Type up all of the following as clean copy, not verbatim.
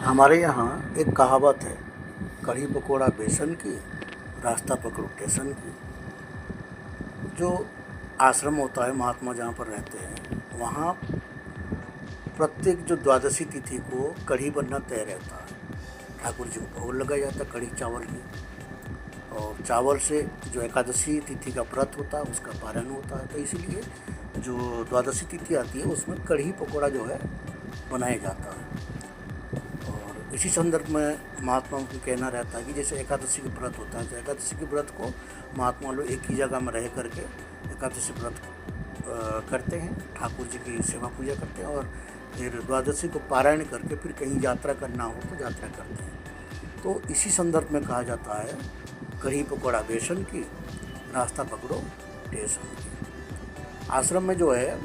हमारे यहाँ एक कहावत है, कढ़ी पकौड़ा बेसन की, रास्ता पकड़ो टेशन की। जो आश्रम होता है, महात्मा जहाँ पर रहते हैं, वहाँ प्रत्येक जो द्वादशी तिथि को कढ़ी बनना तय रहता है। ठाकुर जी को भोग लगाया जाता है कढ़ी चावल की, और चावल से जो एकादशी तिथि का व्रत होता है उसका पारण होता है। तो इसीलिए जो द्वादशी तिथि आती है उसमें कढ़ी पकौड़ा जो है बनाया जाता है। और इसी संदर्भ में महात्माओं को कहना रहता है कि जैसे एकादशी का व्रत होता है, तो एकादशी के व्रत को महात्मा लोग एक ही जगह में रह करके एकादशी व्रत करते हैं, ठाकुर जी की सेवा पूजा करते हैं, और फिर द्वादशी को पारायण करके फिर कहीं यात्रा करना हो तो यात्रा करते हैं। तो इसी संदर्भ में कहा जाता है, कढ़ी पकौड़ा बेसन की, रास्ता पकड़ो टेशन की। आश्रम में जो है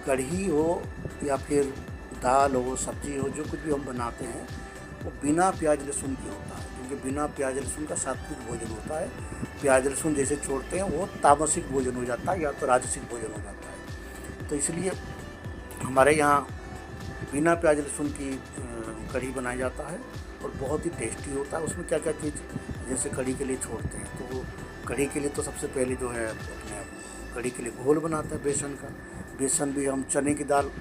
कढ़ी हो या फिर दाल हो, सब्जी हो, जो कुछ भी हम बनाते हैं वो बिना प्याज लहसुन की होता है, क्योंकि बिना प्याज लहसुन का सात्विक भोजन होता है। प्याज लहसुन जैसे छोड़ते हैं वो तामसिक भोजन हो जाता है या तो राजसिक भोजन हो जाता है। तो इसलिए हमारे यहाँ बिना प्याज लहसुन की कढ़ी बनाया जाता है और बहुत ही टेस्टी होता है। उसमें क्या क्या चीज़ जैसे कढ़ी के लिए छोड़ते हैं, तो कढ़ी के लिए तो सबसे पहले जो है अपने कढ़ी के लिए घोल बनाते हैं बेसन का। बेसन भी हम चने की दाल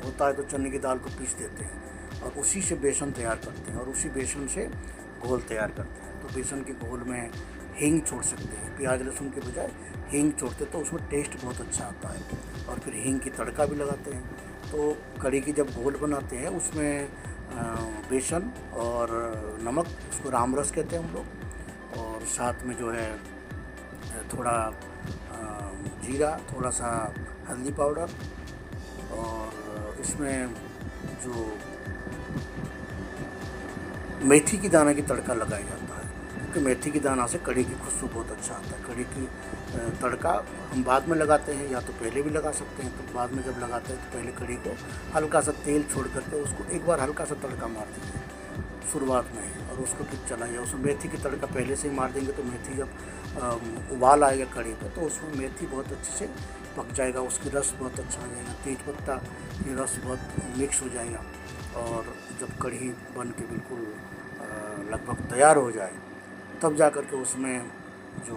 होता है तो चने की दाल को पीस देते हैं और उसी से बेसन तैयार करते हैं और उसी बेसन से घोल तैयार करते हैं। तो बेसन के घोल में हींग छोड़ सकते हैं, प्याज लहसुन के बजाय हींग छोड़ते तो उसमें टेस्ट बहुत अच्छा आता है। और फिर हींग की तड़का भी लगाते हैं। तो कढ़ी की जब घोल बनाते हैं उसमें बेसन और नमक, उसको राम रस कहते हैं हम लोग, और साथ में जो है थोड़ा जीरा, थोड़ा सा हल्दी पाउडर, और इसमें जो मेथी की दाना की तड़का लगाया जाता है, क्योंकि मेथी की दाना से कढ़ी की खुशबू बहुत अच्छा आता है। कढ़ी की तड़का हम बाद में लगाते हैं या तो पहले भी लगा सकते हैं। तो बाद में जब लगाते हैं तो पहले कढ़ी को हल्का सा तेल छोड़ करके उसको एक बार हल्का सा तड़का मार देंगे शुरुआत में ही, और उसको फिर चलाइए। उसमें मेथी की तड़का पहले से ही मार देंगे तो मेथी जब उबाल आएगा कढ़ी पर तो उसमें मेथी बहुत अच्छे से पक जाएगा, उसकी रस बहुत अच्छा आ जाएगा, तेज पत्ता की रस बहुत मिक्स हो जाएगा। और जब कढ़ी बन के बिल्कुल लगभग तैयार हो जाए तब जा कर के उसमें जो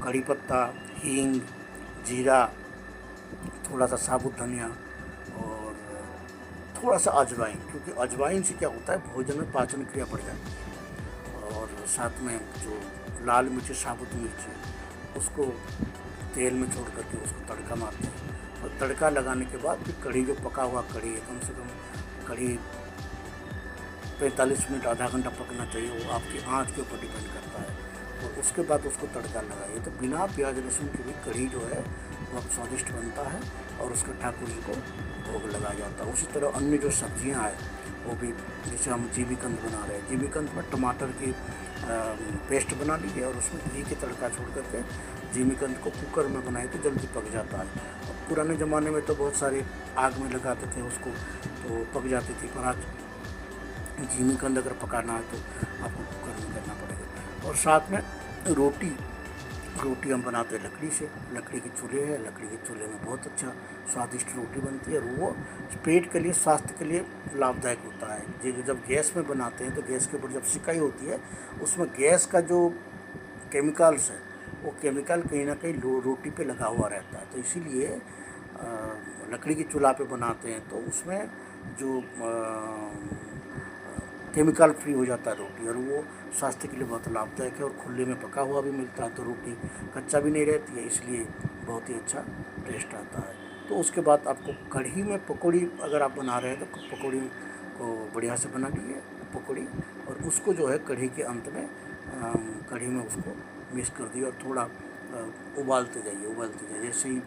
कढ़ी पत्ता, हींग, जीरा, थोड़ा सा साबुत धनिया और थोड़ा सा अजवाइन, क्योंकि अजवाइन से क्या होता है भोजन में पाचन क्रिया बढ़ जाती है। और साथ में जो लाल मिर्ची, साबुत मिर्ची, उसको तेल में छोड़ करके उसको तड़का मारते हैं। और तड़का लगाने के बाद फिर कढ़ी, जो पका हुआ कढ़ी है, कम से कम कढ़ी 45 मिनट, आधा घंटा पकना चाहिए, वो आपकी आँच के ऊपर डिपेंड करता है। और उसके बाद उसको तड़का लगाइए। तो बिना प्याज लहसुन की भी कढ़ी जो है बहुत स्वादिष्ट बनता है और उसका ठाकुर जी को भोग लगाया जाता है। उसी तरह अन्य जो सब्जियां हैं वो भी, जैसे हम जीमीकंद बना रहे हैं, जीमीकंद में टमाटर की पेस्ट बना लीजिए और उसमें घी की तड़का छोड़ करके जीमीकंद को कुकर में बनाए तो जल्दी पक जाता है। और पुराने ज़माने में तो बहुत सारे आग में लगाते थे उसको, तो पक जाती थी, पर आज जीमीकंद अगर पकाना है तो आपको कुकर में करना पड़ेगा। और साथ में रोटी हम बनाते हैं लकड़ी से, लकड़ी के चूल्हे है, लकड़ी के चूल्हे में बहुत अच्छा स्वादिष्ट रोटी बनती है और वो पेट के लिए, स्वास्थ्य के लिए लाभदायक होता है। जब गैस में बनाते हैं तो गैस के ऊपर जब सिकाई होती है उसमें गैस का जो केमिकल्स है वो केमिकल कहीं ना कहीं रोटी पे लगा हुआ रहता है। तो इसीलिए लकड़ी की चूल्हा पे बनाते हैं तो उसमें जो केमिकल फ्री हो जाता है रोटी, और वो स्वास्थ्य के लिए बहुत लाभदायक है। और खुले में पका हुआ भी मिलता है तो रोटी कच्चा भी नहीं रहती है, इसलिए बहुत ही अच्छा टेस्ट आता है। तो उसके बाद आपको कढ़ी में पकौड़ी अगर आप बना रहे हैं तो पकौड़ी को बढ़िया से बना लीजिए पकौड़ी, और उसको जो है कढ़ी के अंत में कढ़ी में उसको मिक्स कर दिए और थोड़ा उबालते जाइए जैसे ही